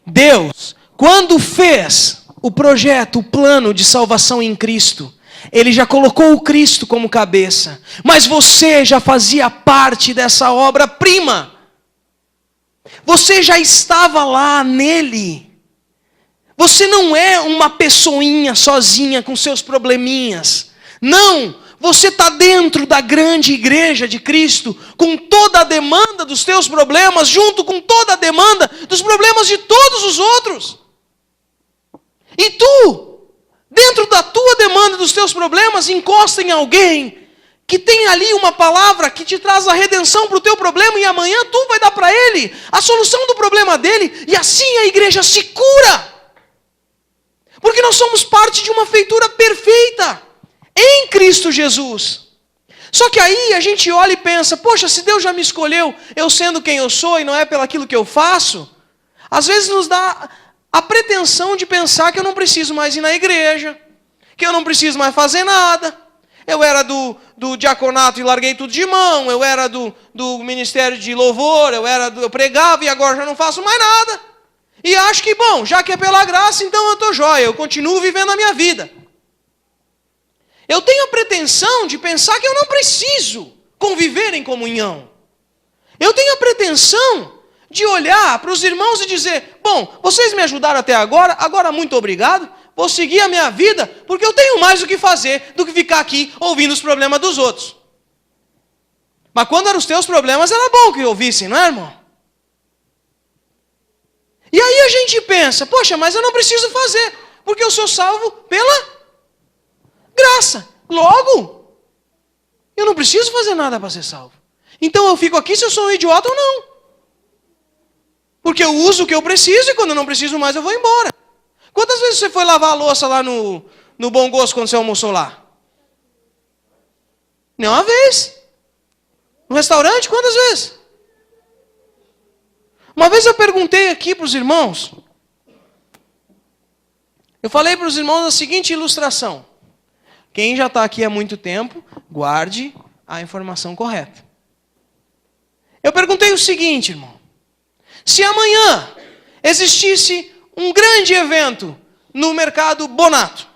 Deus, quando fez o projeto, o plano de salvação em Cristo, Ele já colocou o Cristo como cabeça, mas você já fazia parte dessa obra-prima. Você já estava lá nele. Você não é uma pessoinha sozinha com seus probleminhas. Não, você está dentro da grande igreja de Cristo, com toda a demanda dos teus problemas, junto com toda a demanda dos problemas de todos os outros. E tu, dentro da tua demanda dos teus problemas, encosta em alguém que tem ali uma palavra que te traz a redenção para o teu problema, e amanhã tu vai dar para ele a solução do problema dele, e assim a igreja se cura. Porque nós somos parte de uma feitura perfeita em Cristo Jesus. Só que aí a gente olha e pensa, poxa, se Deus já me escolheu, eu sendo quem eu sou, e não é pelaquilo que eu faço, às vezes nos dá a pretensão de pensar que eu não preciso mais ir na igreja, que eu não preciso mais fazer nada. Eu era do diaconato e larguei tudo de mão, eu era do ministério de louvor, eu pregava e agora já não faço mais nada. E acho que, bom, já que é pela graça, então eu estou jóia, eu continuo vivendo a minha vida. Eu tenho a pretensão de pensar que eu não preciso conviver em comunhão. Eu tenho a pretensão de olhar para os irmãos e dizer, bom, vocês me ajudaram até agora, agora muito obrigado, vou seguir a minha vida, porque eu tenho mais o que fazer do que ficar aqui ouvindo os problemas dos outros. Mas quando eram os teus problemas, era bom que ouvissem, não é, irmão? E aí a gente pensa, poxa, mas eu não preciso fazer, porque eu sou salvo pela graça. Logo, eu não preciso fazer nada para ser salvo. Então eu fico aqui se eu sou um idiota ou não. Porque eu uso o que eu preciso e quando eu não preciso mais eu vou embora. Quantas vezes você foi lavar a louça lá no Bom Gosto quando você almoçou lá? Nenhuma vez. No restaurante, quantas vezes? Uma vez eu perguntei aqui para os irmãos, eu falei para os irmãos a seguinte ilustração. Quem já está aqui há muito tempo, guarde a informação correta. Eu perguntei o seguinte, irmão. Se amanhã existisse um grande evento no mercado Bonato,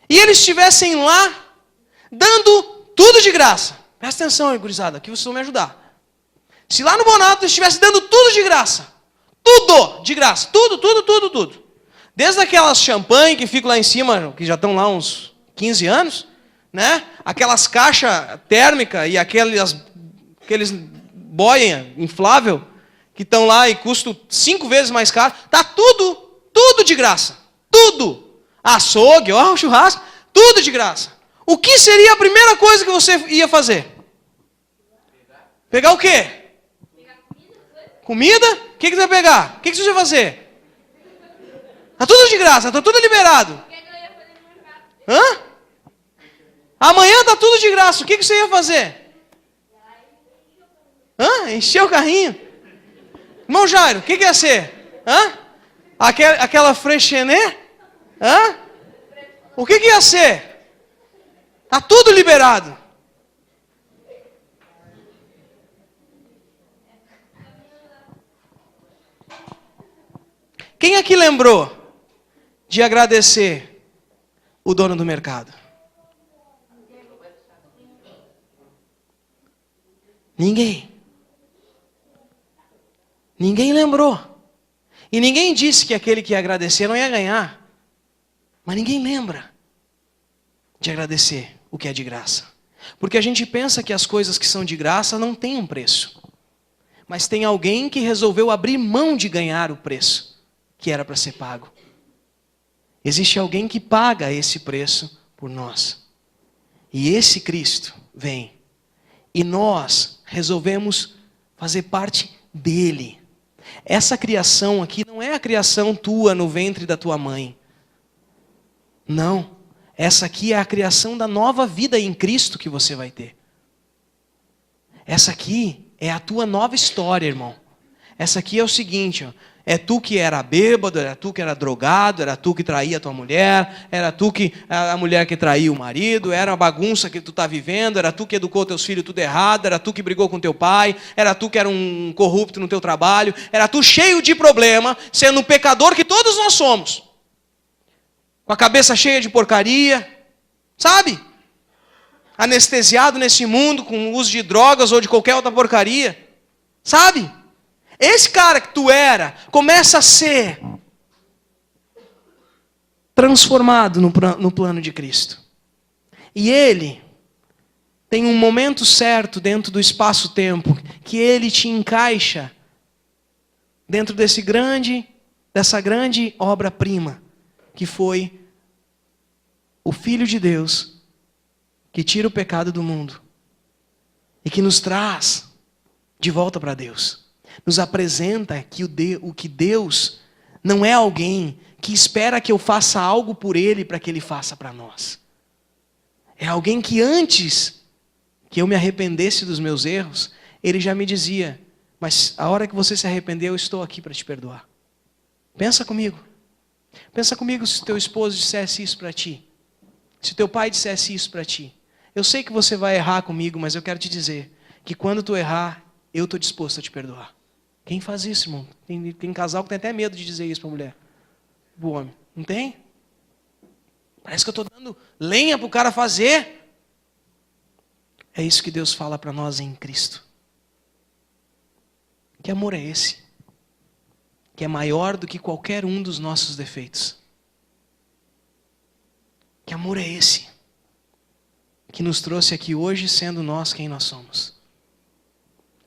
e eles estivessem lá dando tudo de graça. Presta atenção, gurizada, aqui vocês vão me ajudar. Se lá no Bonato eles estivessem dando tudo de graça. Tudo de graça. Tudo. Desde aquelas champanhe que ficam lá em cima, que já estão lá uns 15 anos, né? Aquelas caixas térmicas e aqueles boia inflável que estão lá e custam 5 vezes mais caro. Tá tudo de graça. Tudo. Açougue, ó, churrasco, tudo de graça. O que seria a primeira coisa que você ia fazer? Pegar o quê? Comida? O que você vai pegar? O que você vai fazer? Está tudo de graça, está tudo liberado. Hã? Amanhã está tudo de graça, o que você ia fazer? Hã? Encher o carrinho? Irmão Jairo, o que ia ser? Hã? Aquela frechenê? Hã? O que ia ser? Está tudo liberado. Quem aqui lembrou de agradecer o dono do mercado? Ninguém. Ninguém lembrou. E ninguém disse que aquele que ia agradecer não ia ganhar. Mas ninguém lembra de agradecer o que é de graça. Porque a gente pensa que as coisas que são de graça não têm um preço. Mas tem alguém que resolveu abrir mão de ganhar o preço que era para ser pago. Existe alguém que paga esse preço por nós. E esse Cristo vem. E nós resolvemos fazer parte dele. Essa criação aqui não é a criação tua no ventre da tua mãe. Não. Essa aqui é a criação da nova vida em Cristo que você vai ter. Essa aqui é a tua nova história, irmão. Essa aqui é o seguinte, ó. É tu que era bêbado, era tu que era drogado, era tu que traía a tua mulher, era tu que a mulher que traía o marido, era uma bagunça que tu está vivendo, era tu que educou teus filhos tudo errado, era tu que brigou com teu pai, era tu que era um corrupto no teu trabalho, era tu cheio de problema, sendo um pecador que todos nós somos. Com a cabeça cheia de porcaria, sabe? Anestesiado nesse mundo com o uso de drogas ou de qualquer outra porcaria, sabe? Esse cara que tu era, começa a ser transformado no plano de Cristo. E ele tem um momento certo dentro do espaço-tempo, que ele te encaixa dentro dessa grande obra-prima, que foi o Filho de Deus, que tira o pecado do mundo, e que nos traz de volta para Deus. Nos apresenta que o que Deus não é alguém que espera que eu faça algo por Ele para que Ele faça para nós. É alguém que antes que eu me arrependesse dos meus erros, Ele já me dizia, mas a hora que você se arrependeu, eu estou aqui para te perdoar. Pensa comigo. Pensa comigo se teu esposo dissesse isso para ti. Se teu pai dissesse isso para ti. Eu sei que você vai errar comigo, mas eu quero te dizer que quando tu errar, eu estou disposto a te perdoar. Quem faz isso, irmão? Tem casal que tem até medo de dizer isso para a mulher. O homem. Não tem? Parece que eu estou dando lenha para o cara fazer. É isso que Deus fala para nós em Cristo. Que amor é esse? Que é maior do que qualquer um dos nossos defeitos. Que amor é esse? Que nos trouxe aqui hoje sendo nós quem nós somos.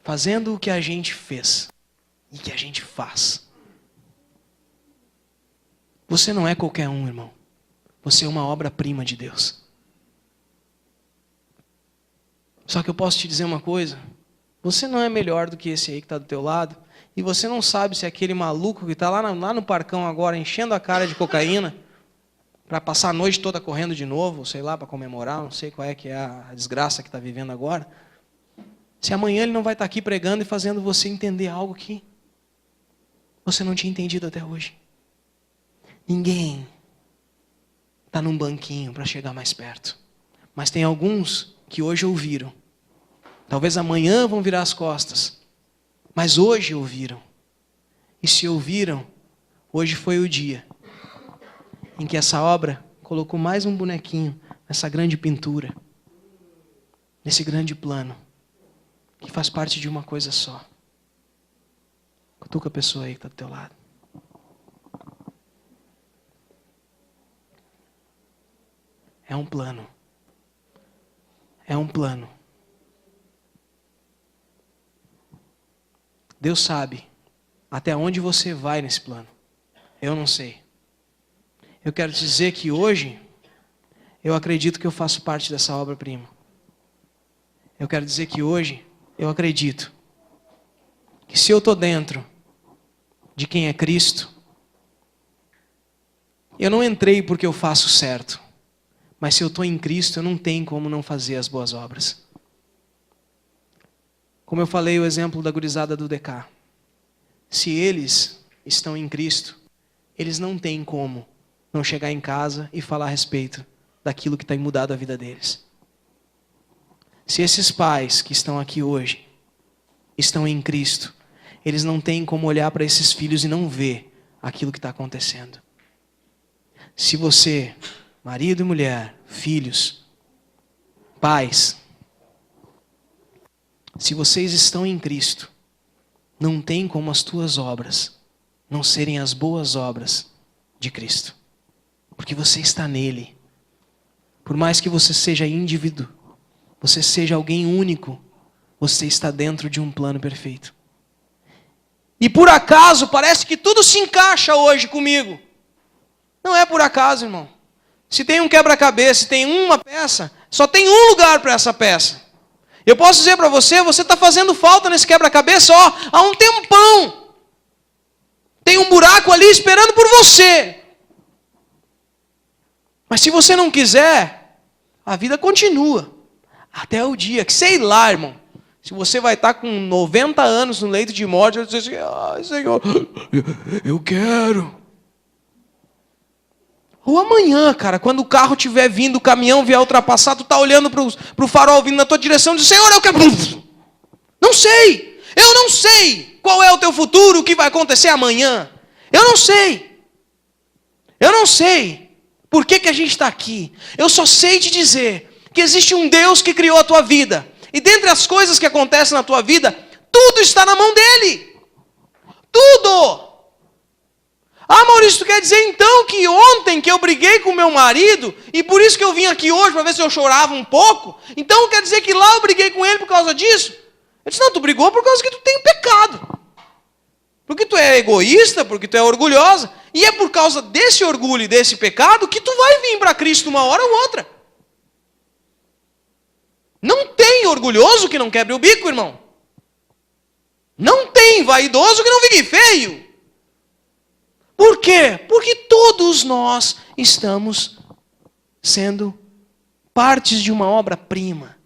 Fazendo o que a gente fez. E que a gente faz. Você não é qualquer um, irmão. Você é uma obra-prima de Deus. Só que eu posso te dizer uma coisa. Você não é melhor do que esse aí que está do teu lado. E você não sabe se aquele maluco que está lá no parcão agora, enchendo a cara de cocaína, para passar a noite toda correndo de novo, sei lá, para comemorar, não sei qual é que é a desgraça que está vivendo agora. Se amanhã ele não vai estar aqui pregando e fazendo você entender algo que você não tinha entendido até hoje. Ninguém está num banquinho para chegar mais perto. Mas tem alguns que hoje ouviram. Talvez amanhã vão virar as costas. Mas hoje ouviram. E se ouviram, hoje foi o dia em que essa obra colocou mais um bonequinho nessa grande pintura. Nesse grande plano. Que faz parte de uma coisa só. Cutuca a pessoa aí que está do teu lado. É um plano. É um plano. Deus sabe até onde você vai nesse plano. Eu não sei. Eu quero te dizer que hoje eu acredito que eu faço parte dessa obra-prima. Eu quero dizer que hoje eu acredito que se eu estou dentro de quem é Cristo, eu não entrei porque eu faço certo. Mas se eu estou em Cristo, eu não tenho como não fazer as boas obras. Como eu falei, o exemplo da gurizada do DK. Se eles estão em Cristo, eles não têm como não chegar em casa e falar a respeito daquilo que tem mudado a vida deles. Se esses pais que estão aqui hoje estão em Cristo, eles não têm como olhar para esses filhos e não ver aquilo que está acontecendo. Se você, marido e mulher, filhos, pais, se vocês estão em Cristo, não tem como as tuas obras não serem as boas obras de Cristo. Porque você está nele. Por mais que você seja indivíduo, você seja alguém único, você está dentro de um plano perfeito. E por acaso, parece que tudo se encaixa hoje comigo. Não é por acaso, irmão. Se tem um quebra-cabeça, se tem uma peça, só tem um lugar para essa peça. Eu posso dizer para você, você está fazendo falta nesse quebra-cabeça, há um tempão. Tem um buraco ali esperando por você. Mas se você não quiser, a vida continua. Até o dia que, sei lá, irmão, se você vai estar com 90 anos no leito de morte, vai dizer assim, ai, Senhor, eu quero. Ou amanhã, cara, quando o carro estiver vindo, o caminhão vier ultrapassar, tu está olhando para o farol vindo na tua direção e diz, Senhor, eu quero. Não sei. Eu não sei qual é o teu futuro, o que vai acontecer amanhã. Eu não sei. Eu não sei por que a gente está aqui. Eu só sei te dizer que existe um Deus que criou a tua vida. E dentre as coisas que acontecem na tua vida, tudo está na mão dele. Tudo. Ah, Maurício, tu quer dizer então que ontem que eu briguei com meu marido, e por isso que eu vim aqui hoje para ver se eu chorava um pouco, então quer dizer que lá eu briguei com ele por causa disso? Eu disse, não, tu brigou por causa que tu tem pecado. Porque tu é egoísta, porque tu é orgulhosa, e é por causa desse orgulho e desse pecado que tu vai vir para Cristo uma hora ou outra. Não tem orgulhoso que não quebre o bico, irmão. Não tem vaidoso que não fique feio. Por quê? Porque todos nós estamos sendo partes de uma obra-prima.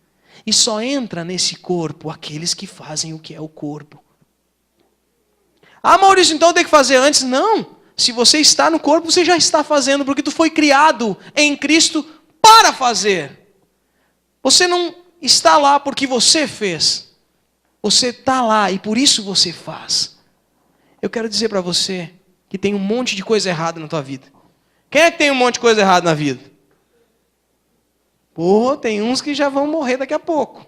E só entra nesse corpo aqueles que fazem o que é o corpo. Ah, Maurício, então tem que fazer antes? Não. Se você está no corpo, você já está fazendo, porque tu foi criado em Cristo para fazer. Você não está lá porque você fez. Você está lá e por isso você faz. Eu quero dizer para você que tem um monte de coisa errada na tua vida. Quem é que tem um monte de coisa errada na vida? Pô, tem uns que já vão morrer daqui a pouco.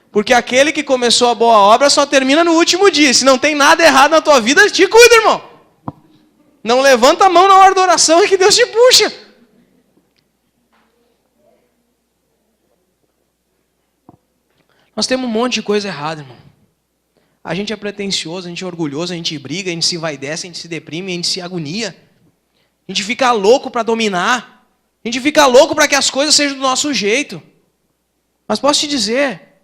Porque aquele que começou a boa obra só termina no último dia. Se não tem nada errado na tua vida, te cuida, irmão. Não levanta a mão na hora da oração e que Deus te puxa. Nós temos um monte de coisa errada, irmão. A gente é pretensioso, a gente é orgulhoso, a gente briga, a gente se envaidece, a gente se deprime, a gente se agonia. A gente fica louco para dominar. A gente fica louco para que as coisas sejam do nosso jeito. Mas posso te dizer,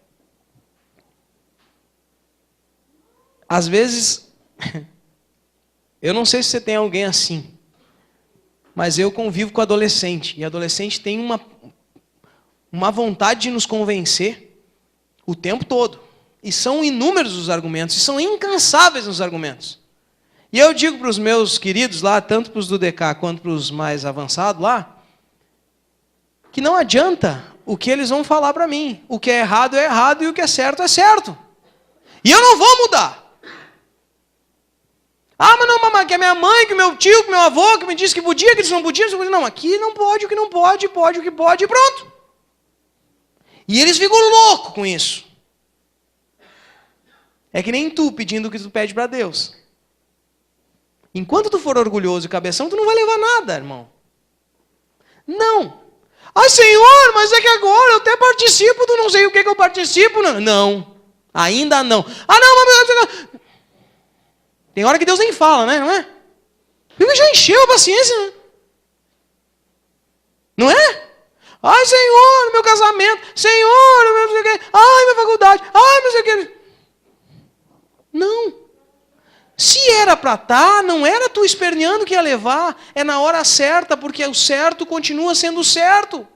às vezes, eu não sei se você tem alguém assim, mas eu convivo com adolescente, e adolescente tem uma vontade de nos convencer o tempo todo. E são inúmeros os argumentos, e são incansáveis os argumentos. E eu digo para os meus queridos lá, tanto para os do DK quanto para os mais avançados lá, que não adianta o que eles vão falar para mim. O que é errado e o que é certo é certo. E eu não vou mudar. Ah, mas não, mamãe, que é minha mãe, que meu tio, que meu avô, que me disse que podia, que eles não podiam. Não, aqui não pode, o que não pode, pode o que pode e pronto. E eles ficam loucos com isso. É que nem tu pedindo o que tu pede para Deus. Enquanto tu for orgulhoso e cabeção, tu não vai levar nada, irmão. Não. Ai, Senhor, mas é que agora eu até participo do não sei o que eu participo. Não, ainda não. Ah, não, mas... Tem hora que Deus nem fala, né? Não é? Ele já encheu a paciência, né? Não é? Ai, Senhor, meu casamento. Senhor, meu não sei o que. Ai, minha faculdade. Ai, não sei o que. Não. Se era para estar, não era tu esperneando que ia levar. É na hora certa, porque o certo continua sendo certo.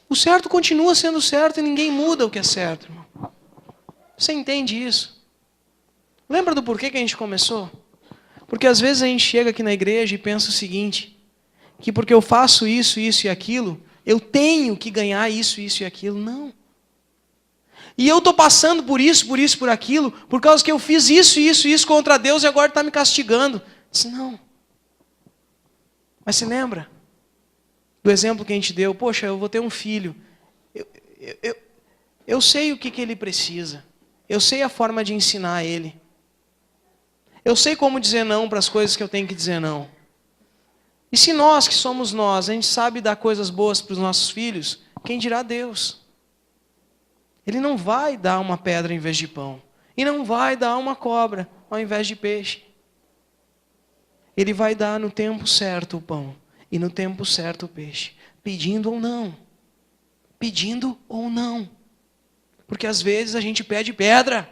O certo continua sendo certo e ninguém muda o que é certo, irmão. Você entende isso? Lembra do porquê que a gente começou? Porque às vezes a gente chega aqui na igreja e pensa o seguinte, que porque eu faço isso, isso e aquilo, eu tenho que ganhar isso, isso e aquilo. Não. E eu estou passando por isso, por aquilo, por causa que eu fiz isso, isso, isso contra Deus e agora está me castigando. Disse, não. Mas se lembra do exemplo que a gente deu? Poxa, eu vou ter um filho. Eu sei o que ele precisa. Eu sei a forma de ensinar ele. Eu sei como dizer não para as coisas que eu tenho que dizer não. E se nós, que somos nós, a gente sabe dar coisas boas para os nossos filhos, quem dirá Deus? Ele não vai dar uma pedra em vez de pão. E não vai dar uma cobra ao invés de peixe. Ele vai dar no tempo certo o pão. E no tempo certo o peixe. Pedindo ou não. Pedindo ou não. Porque às vezes a gente pede pedra.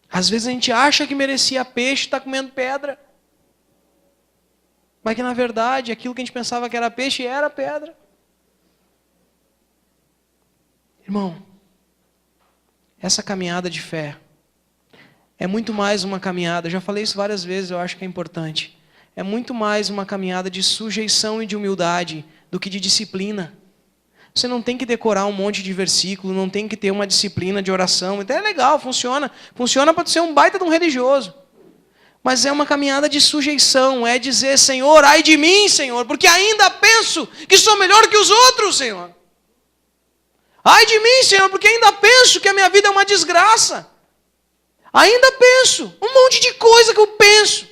Às vezes a gente acha que merecia peixe e está comendo pedra. Mas que na verdade aquilo que a gente pensava que era peixe era pedra. Irmão, essa caminhada de fé é muito mais uma caminhada, já falei isso várias vezes, eu acho que é importante. É muito mais uma caminhada de sujeição e de humildade do que de disciplina. Você não tem que decorar um monte de versículo, não tem que ter uma disciplina de oração. Então é legal, funciona. Funciona para ser um baita de um religioso. Mas é uma caminhada de sujeição, é dizer, Senhor, ai de mim, Senhor, porque ainda penso que sou melhor que os outros, Senhor. Ai de mim, Senhor, porque ainda penso que a minha vida é uma desgraça. Ainda penso, um monte de coisa que eu penso.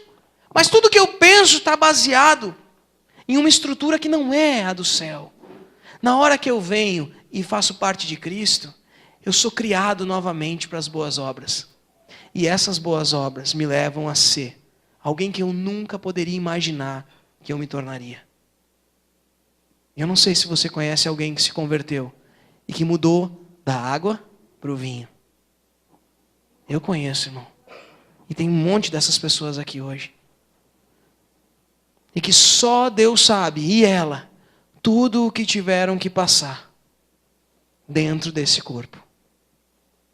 Mas tudo que eu penso está baseado em uma estrutura que não é a do céu. Na hora que eu venho e faço parte de Cristo, eu sou criado novamente para as boas obras. E essas boas obras me levam a ser alguém que eu nunca poderia imaginar que eu me tornaria. Eu não sei se você conhece alguém que se converteu e que mudou da água para o vinho. Eu conheço, irmão. E tem um monte dessas pessoas aqui hoje. E que só Deus sabe, e ela, tudo o que tiveram que passar dentro desse corpo.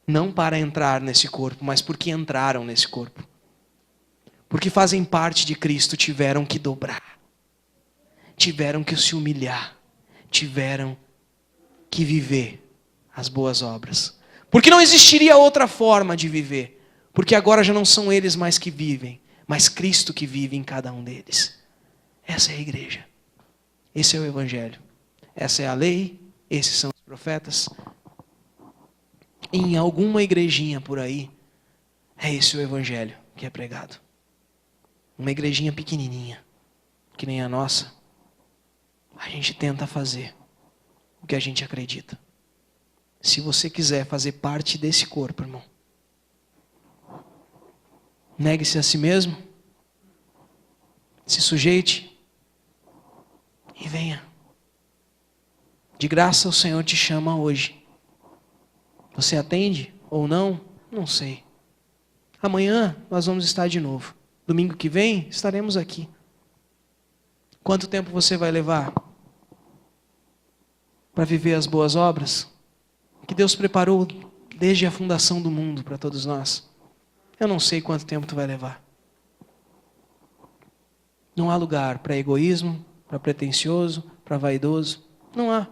Não para entrar nesse corpo, mas porque entraram nesse corpo. Porque fazem parte de Cristo, tiveram que dobrar. Tiveram que se humilhar. Tiveram que viver as boas obras. Porque não existiria outra forma de viver. Porque agora já não são eles mais que vivem, mas Cristo que vive em cada um deles. Essa é a igreja. Esse é o evangelho. Essa é a lei, esses são os profetas. Em alguma igrejinha por aí, é esse o evangelho que é pregado. Uma igrejinha pequenininha, que nem a nossa, a gente tenta fazer o que a gente acredita. Se você quiser fazer parte desse corpo, irmão, negue-se a si mesmo, se sujeite e venha. De graça o Senhor te chama hoje. Você atende ou não? Não sei. Amanhã nós vamos estar de novo. Domingo que vem estaremos aqui. Quanto tempo você vai levar para viver as boas obras que Deus preparou desde a fundação do mundo para todos nós? Eu não sei quanto tempo tu vai levar. Não há lugar para egoísmo, para pretensioso, para vaidoso. Não há.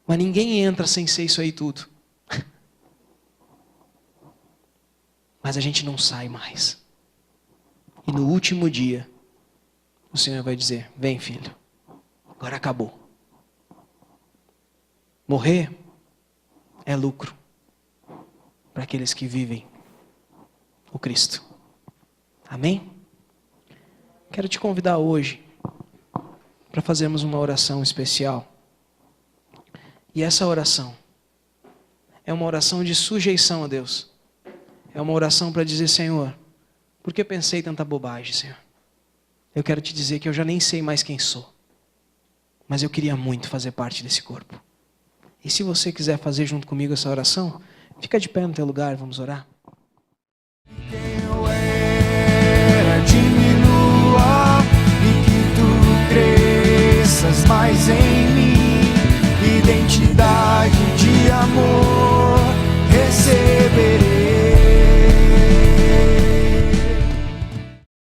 Mas ninguém entra sem ser isso aí tudo. Mas a gente não sai mais. E no último dia, o Senhor vai dizer: vem, filho, agora acabou. Morrer é lucro para aqueles que vivem o Cristo. Amém? Quero te convidar hoje para fazermos uma oração especial. E essa oração é uma oração de sujeição a Deus. É uma oração para dizer: Senhor, por que pensei tanta bobagem, Senhor? Eu quero te dizer que eu já nem sei mais quem sou. Mas eu queria muito fazer parte desse corpo. E se você quiser fazer junto comigo essa oração, fica de pé no teu lugar, vamos orar.